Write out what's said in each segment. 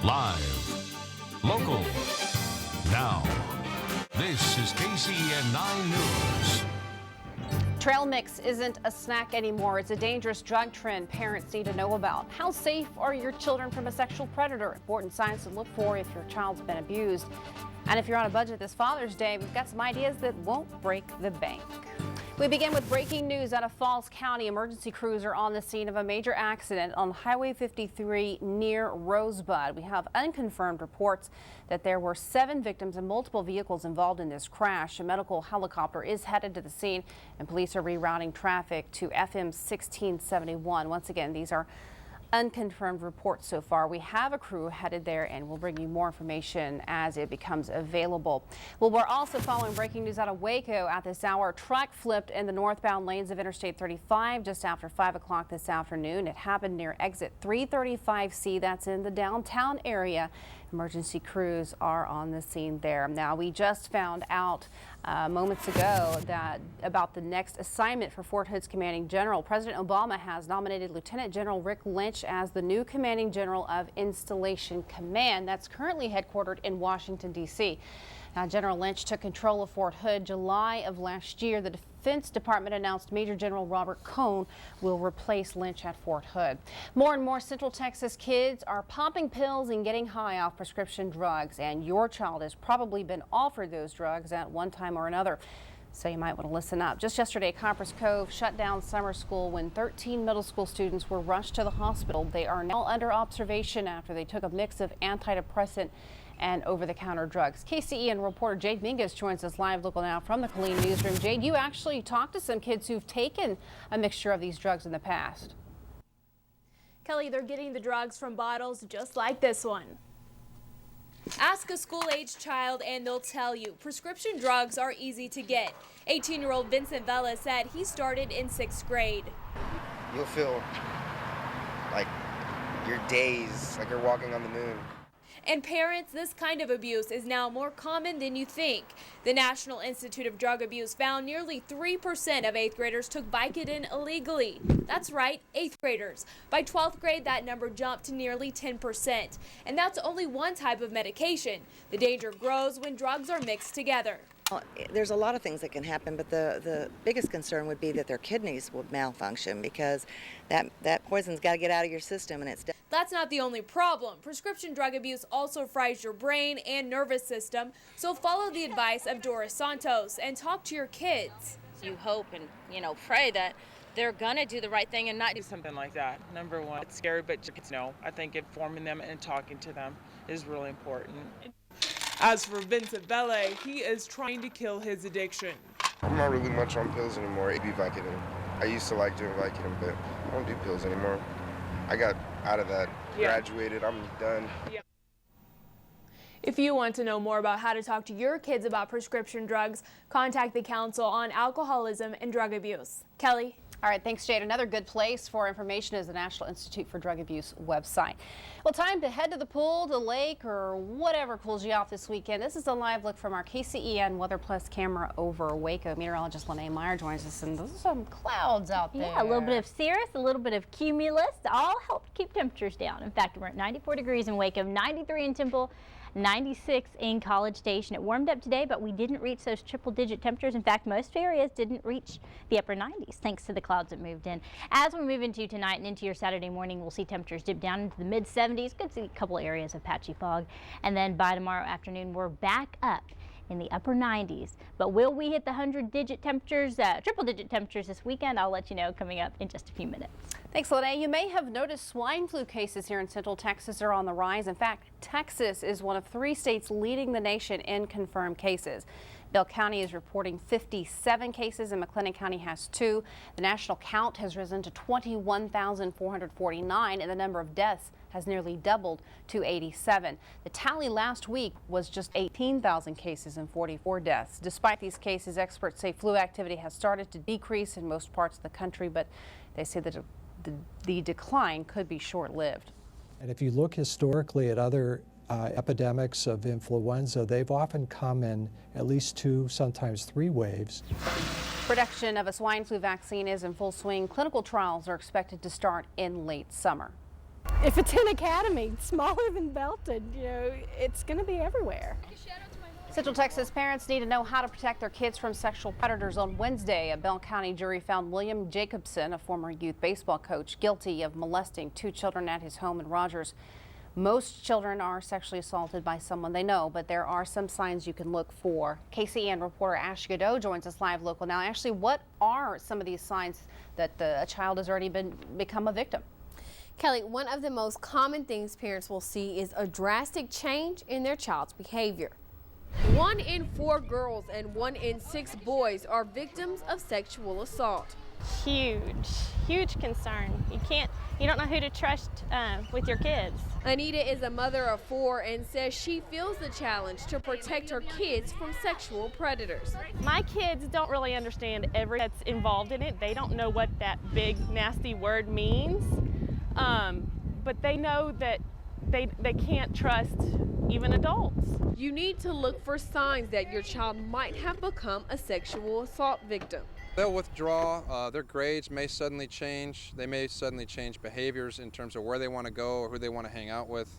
Live, local. Now, this is KCEN 9 News. Trail mix isn't a snack anymore. It's a dangerous drug trend parents need to know about. How safe are your children from a sexual predator? Important signs to look for if your child's been abused. And if you're on a budget this Father's Day, we've got some ideas that won't break the bank. We begin with breaking news out of Falls County. Emergency crews are on the scene of a major accident on Highway 53 near Rosebud. We have unconfirmed reports that there were 7 victims and multiple vehicles involved in this crash. A medical helicopter is headed to the scene, and police are rerouting traffic to FM 1671. Once again, these are unconfirmed reports so far. We have a crew headed there, and we'll bring you more information as it becomes available. Well, we're also following breaking news out of Waco at this hour. A truck flipped in the northbound lanes of Interstate 35 just after 5 o'clock this afternoon. It happened near exit 335C. That's in the downtown area. Emergency crews are on the scene there. Now, we just found out moments ago about the next assignment for Fort Hood's commanding general. President Obama has nominated Lieutenant General Rick Lynch as the new commanding general of Installation Command. That's currently headquartered in Washington, D.C. Now, General Lynch took control of Fort Hood July of last year. The Defense Department announced Major General Robert Cohn will replace Lynch at Fort Hood. More and more Central Texas kids are popping pills and getting high off prescription drugs, and your child has probably been offered those drugs at one time or another. So you might want to listen up. Just yesterday, Copper's Cove shut down summer school when 13 middle school students were rushed to the hospital. They are now under observation after they took a mix of antidepressant and over-the-counter drugs. KCEN reporter Jade Mingus joins us live local now from the Killeen newsroom. Jade, you actually talked to some kids who've taken a mixture of these drugs in the past. Kelly, they're getting the drugs from bottles just like this one. Ask a school-aged child and they'll tell you prescription drugs are easy to get. 18-year-old Vincent Vela said he started in 6th grade. You'll feel like your days, like you're walking on the moon. And parents, this kind of abuse is now more common than you think. The National Institute of Drug Abuse found nearly 3% of 8th graders took VICODIN illegally. That's right, 8th graders. By 12th grade, that number jumped to nearly 10%. And that's only one type of medication. The danger grows when drugs are mixed together. There's a lot of things that can happen, but the biggest concern would be that their kidneys will malfunction because that poison's got to get out of your system, and it's. That's not the only problem. Prescription drug abuse also fries your brain and nervous system, so follow the advice of Doris Santos and talk to your kids. You hope and, pray that they're going to do the right thing and not do something like that. Number one, it's scary, but your kids know. I think informing them and talking to them is really important. As for Vincent Vela, he is trying to kill his addiction. I'm not really much on pills anymore. It'd be Vicodin. I used to like doing Vicodin, but I don't do pills anymore. I got out of that, graduated, I'm done. Yeah. If you want to know more about how to talk to your kids about prescription drugs, contact the Council on Alcoholism and Drug Abuse. Kelly? All right, thanks, Jade. Another good place for information is the National Institute for Drug Abuse website. Well, time to head to the pool, the lake, or whatever cools you off this weekend. This is a live look from our KCEN Weather Plus camera over Waco. Meteorologist Lene Meyer joins us, and there's some clouds out there. Yeah, a little bit of cirrus, a little bit of cumulus, all help keep temperatures down. In fact, we're at 94 degrees in Waco, 93 in Temple, 96 in College Station. It warmed up today, but we didn't reach those triple-digit temperatures. In fact, most areas didn't reach the upper 90s thanks to the clouds that moved in. As we move into tonight and into your Saturday morning, we'll see temperatures dip down into the mid-70s. Could see a couple areas of patchy fog. And then by tomorrow afternoon, we're back up in the upper 90s. But will we hit the 100-digit temperatures, triple-digit temperatures this weekend? I'll let you know coming up in just a few minutes. Thanks, Lene. You may have noticed swine flu cases here in Central Texas are on the rise. In fact, Texas is one of 3 states leading the nation in confirmed cases. Bell County is reporting 57 cases and McLennan County has 2. The national count has risen to 21,449 and the number of deaths has nearly doubled to 87. The tally last week was just 18,000 cases and 44 deaths. Despite these cases, experts say flu activity has started to decrease in most parts of the country, but they say that the decline could be short-lived. And if you look historically at other epidemics of influenza, they've often come in at least 2, sometimes 3 waves. Production of a swine flu vaccine is in full swing. Clinical trials are expected to start in late summer. if it's an academy smaller than Belton, you know, it's going to be everywhere. Central Texas parents need to know how to protect their kids from sexual predators. On Wednesday, a Bell County jury found William Jacobson, a former youth baseball coach, guilty of molesting 2 children at his home in Rogers. Most children are sexually assaulted by someone they know, but there are some signs you can look for. KCEN reporter Ashley Godot joins us live local now. Ashley, what are some of these signs that a child has already become a victim? Kelly, one of the most common things parents will see is a drastic change in their child's behavior. 1 in 4 girls and 1 in 6 boys are victims of sexual assault. Huge concern. You don't know who to trust with your kids. Anita is a mother of 4 and says she feels the challenge to protect her kids from sexual predators. My kids don't really understand everything that's involved in it. They don't know what that big nasty word means, but they know that they can't trust even adults. You need to look for signs that your child might have become a sexual assault victim. They'll withdraw, their grades may suddenly change, they may suddenly change behaviors in terms of where they want to go or who they want to hang out with.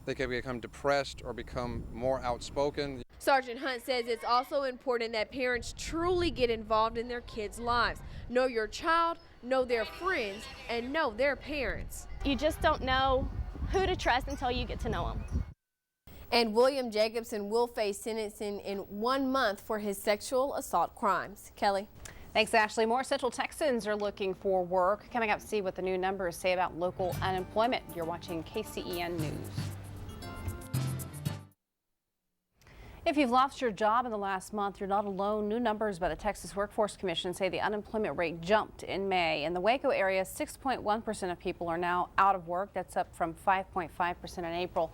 They could become depressed or become more outspoken. Sergeant Hunt says it's also important that parents truly get involved in their kids' lives. Know your child, know their friends, and know their parents. You just don't know who to trust until you get to know them. And William Jacobson will face sentencing in 1 month for his sexual assault crimes. Kelly. Thanks, Ashley. More Central Texans are looking for work. Coming up, see what the new numbers say about local unemployment. You're watching KCEN News. If you've lost your job in the last month, you're not alone. New numbers by the Texas Workforce Commission say the unemployment rate jumped in May. In the Waco area, 6.1% of people are now out of work. That's up from 5.5% in April.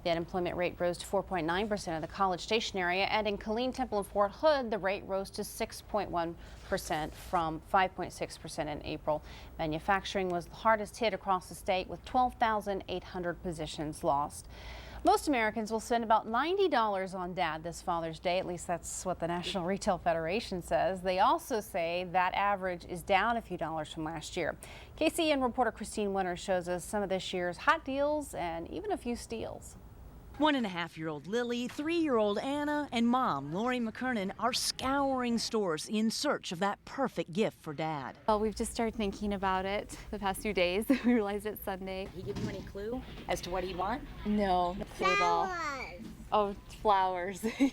The unemployment rate rose to 4.9% in the College Station area, and in Killeen, Temple, and Fort Hood, the rate rose to 6.1% from 5.6% in April. Manufacturing was the hardest hit across the state, with 12,800 positions lost. Most Americans will spend about $90 on Dad this Father's Day. At least that's what the National Retail Federation says. They also say that average is down a few dollars from last year. KCEN reporter Christine Winters shows us some of this year's hot deals and even a few steals. 1.5-year-old Lily, 3-year-old Anna, and mom, Lori McKernan, are scouring stores in search of that perfect gift for Dad. Well, we've just started thinking about it the past few days. We realized it's Sunday. Did he give you any clue as to what he wants? No, clue at all. Oh, flowers. Yeah.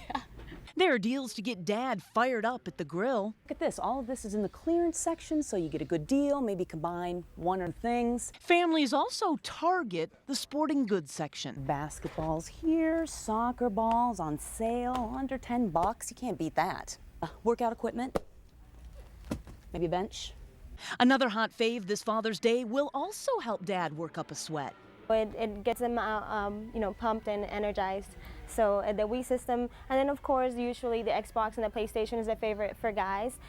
There are deals to get Dad fired up at the grill. Look at this. All of this is in the clearance section, so you get a good deal, maybe combine one or things. Families also target the sporting goods section. Basketballs here, soccer balls on sale, under $10. You can't beat that. Workout equipment, maybe a bench. Another hot fave this Father's Day will also help Dad work up a sweat. It gets them pumped and energized. So the Wii system, and then of course usually the Xbox and the PlayStation is a favorite for guys.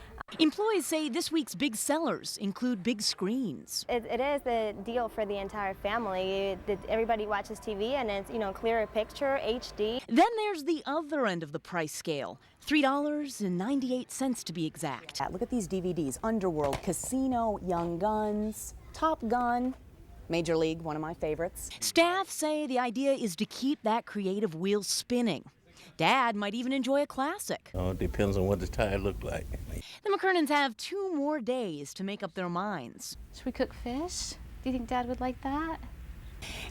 Employees say this week's big sellers include big screens. It is the deal for the entire family. Everybody watches TV and it's clearer picture, HD. Then there's the other end of the price scale, $3.98 to be exact. Look at these DVDs: Underworld, Casino, Young Guns, Top Gun. Major League, one of my favorites. Staff say the idea is to keep that creative wheel spinning. Dad might even enjoy a classic. Oh, it depends on what the tire looked like. The McKernans have 2 more days to make up their minds. Should we cook fish? Do you think Dad would like that?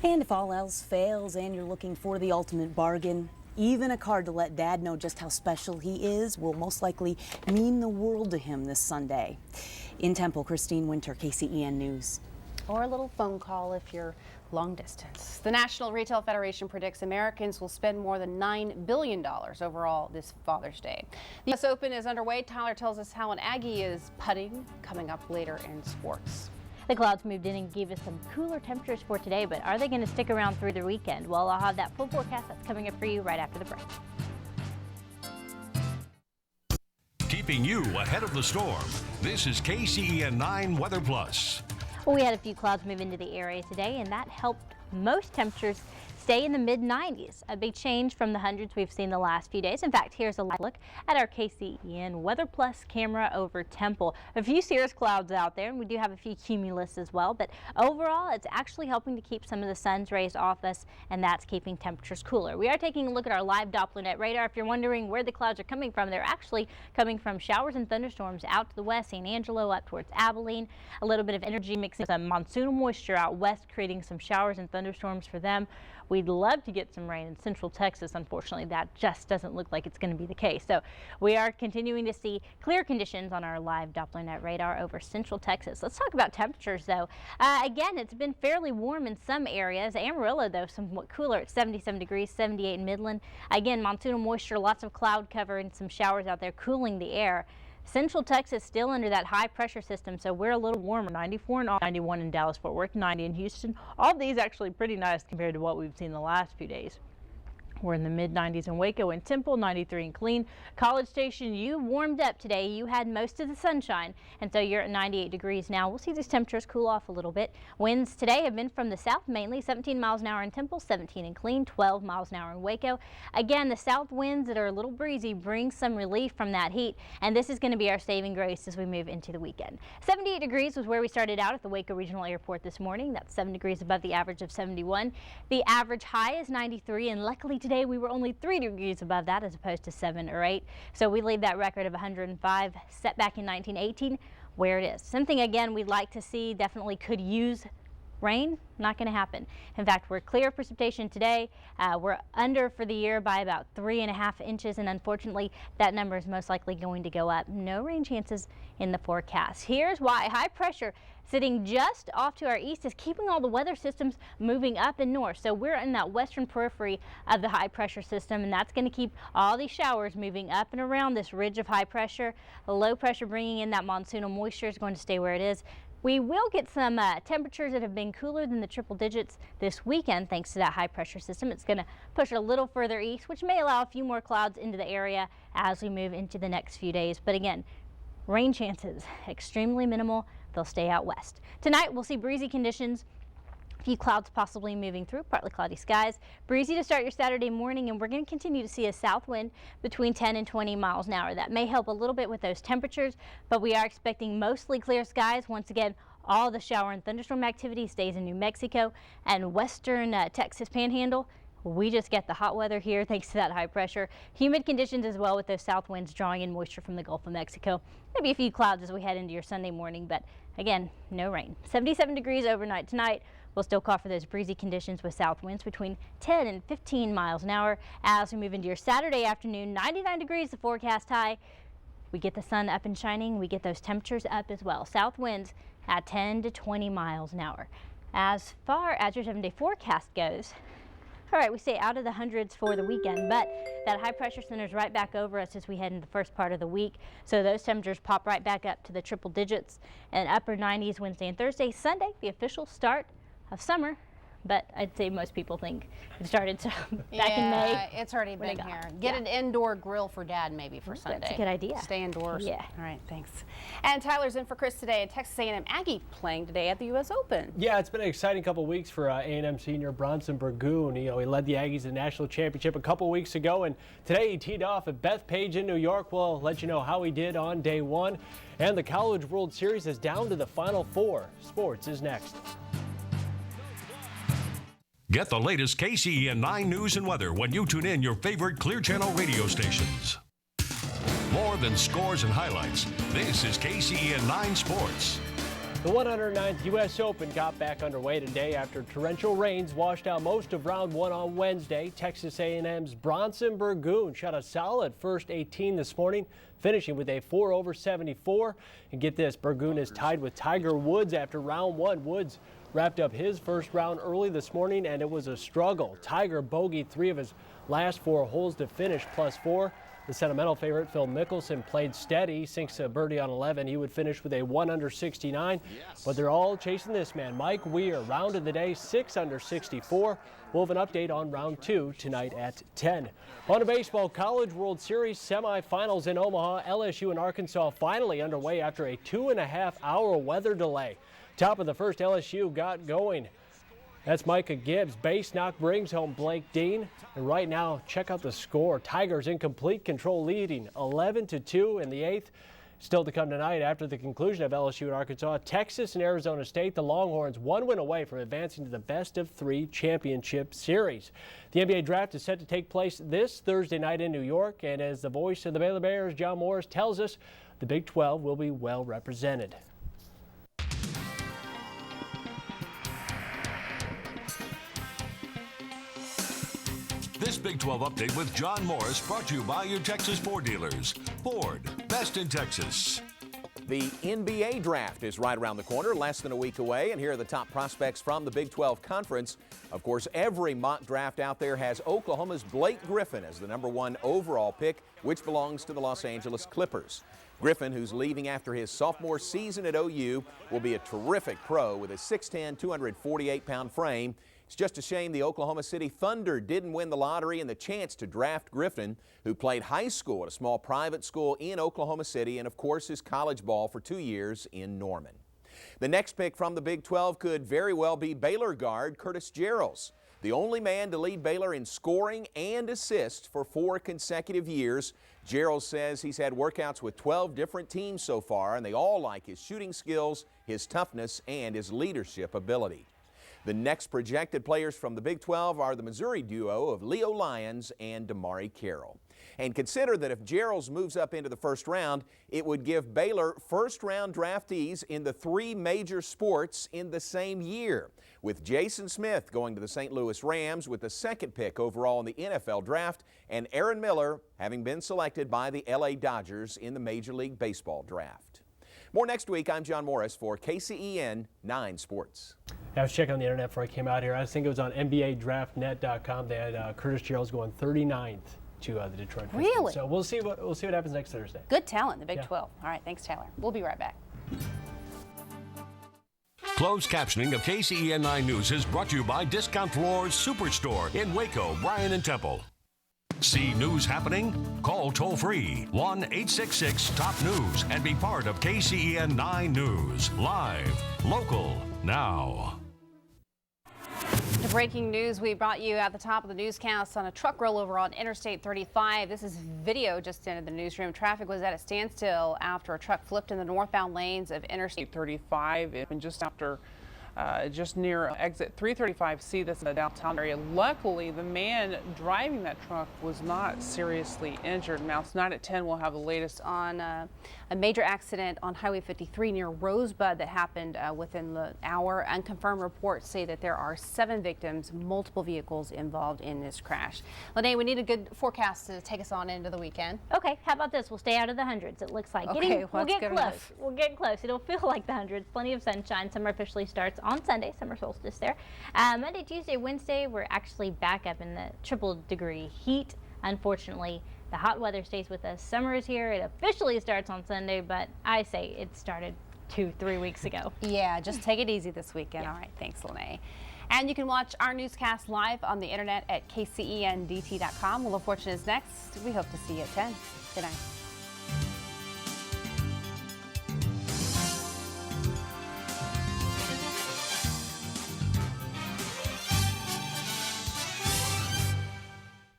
And if all else fails and you're looking for the ultimate bargain, even a card to let Dad know just how special he is will most likely mean the world to him this Sunday. In Temple, Christine Winter, KCEN News. Or a little phone call if you're long distance. The National Retail Federation predicts Americans will spend more than $9 billion overall this Father's Day. The U.S. Open is underway. Tyler tells us how an Aggie is putting, coming up later in sports. The clouds moved in and gave us some cooler temperatures for today, but are they going to stick around through the weekend? Well, I'll have that full forecast that's coming up for you right after the break. Keeping you ahead of the storm. This is KCEN 9 Weather Plus. Well, we had a few clouds move into the area today, and that helped Most temperatures stay in the mid-90s, a big change from the hundreds we've seen the last few days. In fact, here's a live look at our KCEN Weather Plus camera over Temple. A few cirrus clouds out there, and we do have a few cumulus as well, but overall it's actually helping to keep some of the sun's rays off us, and that's keeping temperatures cooler. We are taking a look at our live Doppler net radar. If you're wondering where the clouds are coming from, they're actually coming from showers and thunderstorms out to the west, San Angelo up towards Abilene. A little bit of energy mixing some monsoonal moisture out west, creating some showers and thunderstorms for them. We'd love to get some rain in central Texas. Unfortunately, that just doesn't look like it's going to be the case. So we are continuing to see clear conditions on our live Doppler net radar over central Texas. Let's talk about temperatures, though. Again, it's been fairly warm in some areas. Amarillo, though, somewhat cooler at 77 degrees, 78 in Midland. Again, monsoonal moisture, lots of cloud cover and some showers out there cooling the air. Central Texas still under that high pressure system, so we're a little warmer. 94 and 91 in Dallas-Fort Worth, 90 in Houston. All of these actually pretty nice compared to what we've seen the last few days. We're in the mid-90s in Waco and Temple, 93 in Killeen. College Station, you warmed up today. You had most of the sunshine, and so you're at 98 degrees now. We'll see these temperatures cool off a little bit. Winds today have been from the south mainly, 17 miles an hour in Temple, 17 in Killeen, 12 miles an hour in Waco. Again, the south winds that are a little breezy bring some relief from that heat, and this is going to be our saving grace as we move into the weekend. 78 degrees was where we started out at the Waco Regional Airport this morning. That's 7 degrees above the average of 71. The average high is 93, and luckily today we were only 3 degrees above that as opposed to 7 or 8. So we leave that record of 105 set back in 1918 where it is. Something again we'd like to see, definitely could use rain. Not going to happen. In fact, we're clear of precipitation today. We're under for the year by about 3.5 inches, and unfortunately that number is most likely going to go up. No rain chances in the forecast. Here's why. High pressure sitting just off to our east is keeping all the weather systems moving up and north. So we're in that western periphery of the high pressure system, and that's going to keep all these showers moving up and around this ridge of high pressure. The low pressure bringing in that monsoonal moisture is going to stay where it is. We will get some temperatures that have been cooler than the triple digits this weekend thanks to that high pressure system. It's going to push a little further east, which may allow a few more clouds into the area as we move into the next few days. But again, rain chances extremely minimal. They'll stay out west. Tonight we'll see breezy conditions. A few clouds possibly moving through, partly cloudy skies. Breezy to start your Saturday morning, and we're going to continue to see a south wind between 10 and 20 miles an hour. That may help a little bit with those temperatures, but we are expecting mostly clear skies. Once again, all the shower and thunderstorm activity stays in New Mexico and western Texas Panhandle. We just get the hot weather here thanks to that high pressure. Humid conditions as well with those south winds drawing in moisture from the Gulf of Mexico. Maybe a few clouds as we head into your Sunday morning, but again, no rain. 77 degrees overnight tonight. We'll still call for those breezy conditions with south winds between 10 and 15 miles an hour. As we move into your Saturday afternoon, 99 degrees the forecast high. We get the sun up and shining. We get those temperatures up as well. South winds at 10 to 20 miles an hour. As far as your 7-day forecast goes, all right, we stay out of the hundreds for the weekend, but that high pressure center is right back over us as we head into the first part of the week. So those temperatures pop right back up to the triple digits and upper 90s Wednesday and Thursday. Sunday, the official start of summer, but I'd say most people think it started back in May. It's already been here. Get an indoor grill for Dad maybe for Sunday. That's a good idea. Stay indoors. Yeah. All right, thanks. And Tyler's in for Chris today. And Texas A&M Aggie playing today at the U.S. Open. Yeah, it's been an exciting couple of weeks for A&M senior Bronson Burgoon. You know, he led the Aggies to the national championship a couple weeks ago, and today he teed off at Bethpage in New York. We'll let you know how he did on day one. And the College World Series is down to the Final Four. Sports is next. Get the latest KCEN 9 news and weather when you tune in your favorite Clear Channel radio stations. More than scores and highlights, this is KCEN 9 Sports. The 109th U.S. Open got back underway today after torrential rains washed out most of round one on Wednesday. Texas A&M's Bronson Burgoon shot a solid first 18 this morning, finishing with a 4 over 74. And get this, Burgoon is tied with Tiger Woods after round one. Woods wrapped up his first round early this morning, and it was a struggle. Tiger bogeyed 3 of his last 4 holes to finish +4. The sentimental favorite, Phil Mickelson, played steady, sinks a birdie on 11. He would finish with a 1 under 69, but they're all chasing this man. Mike Weir rounded the day 6 under 64. We'll have an update on round 2 tonight at 10. On to baseball, College World Series semifinals in Omaha. LSU and Arkansas finally underway after a 2.5-hour weather delay. Top of the first, LSU got going. That's Micah Gibbs. Base knock brings home Blake Dean. And right now, check out the score. Tigers in complete control, leading 11-2 in the 8th. Still to come tonight after the conclusion of LSU and Arkansas, Texas and Arizona State. The Longhorns 1 win away from advancing to the best-of-3 championship series. The NBA draft is set to take place this Thursday night in New York. And as the voice of the Baylor Bears, John Morris, tells us, the Big 12 will be well represented. This Big 12 update with John Morris brought to you by your Texas Ford dealers. Ford, best in Texas. The NBA draft is right around the corner, less than a week away, and here are the top prospects from the Big 12 Conference. Of course, every mock draft out there has Oklahoma's Blake Griffin as the #1 overall pick, which belongs to the Los Angeles Clippers. Griffin, who's leaving after his sophomore season at OU, will be a terrific pro with a 6'10", 248-pound frame. It's just a shame the Oklahoma City Thunder didn't win the lottery and the chance to draft Griffin, who played high school at a small private school in Oklahoma City and, of course, his college ball for 2 years in Norman. The next pick from the Big 12 could very well be Baylor guard Curtis Jerrells, the only man to lead Baylor in scoring and assists for 4 consecutive years. Jerrells says he's had workouts with 12 different teams so far, and they all like his shooting skills, his toughness, and his leadership ability. The next projected players from the Big 12 are the Missouri duo of Leo Lyons and Damari Carroll. And consider that if Jerrells moves up into the first round, it would give Baylor first-round draftees in the 3 major sports in the same year, with Jason Smith going to the St. Louis Rams with the 2nd pick overall in the NFL draft, and Aaron Miller having been selected by the LA Dodgers in the Major League Baseball draft. More next week. I'm John Morris for KCEN 9 Sports. I was checking on the internet before I came out here. I think it was on NBADraftNet.com. They had Curtis Jerrells going 39th to the Detroit Pistons. Really? So we'll see what happens next Thursday. Good talent, the Big 12. All right, thanks, Taylor. We'll be right back. Closed captioning of KCEN 9 News is brought to you by Discount Floors Superstore in Waco, Bryan, and Temple. See news happening? Call toll-free 1-866-TOP-NEWS and be part of KCEN 9 News. Live, local, now. To breaking news we brought you at the top of the newscast on a truck rollover on Interstate 35. This is video just into the newsroom. Traffic was at a standstill after a truck flipped in the northbound lanes of Interstate 35 and just after just near exit 335C, that's in the downtown area. Luckily, the man driving that truck was not seriously injured. Now, tonight at 10, we'll have the latest on a major accident on Highway 53 near Rosebud that happened within the hour. Unconfirmed reports say that there are 7 victims, multiple vehicles involved in this crash. Lene, we need a good forecast to take us on into the weekend. Okay, how about this? We'll stay out of the hundreds, it looks like. Okay, We'll get close. We'll get close. It'll feel like the hundreds. Plenty of sunshine. Summer officially starts on Sunday, summer solstice there. Monday, Tuesday, Wednesday, we're actually back up in the triple-degree heat. Unfortunately, the hot weather stays with us. Summer is here. It officially starts on Sunday, but I say it started 2-3 weeks ago. Yeah, just take it easy this weekend. Yeah. All right, thanks, Lene. And you can watch our newscast live on the internet at KCENDT.com. Well, Fortune is next. We hope to see you at 10. Good night.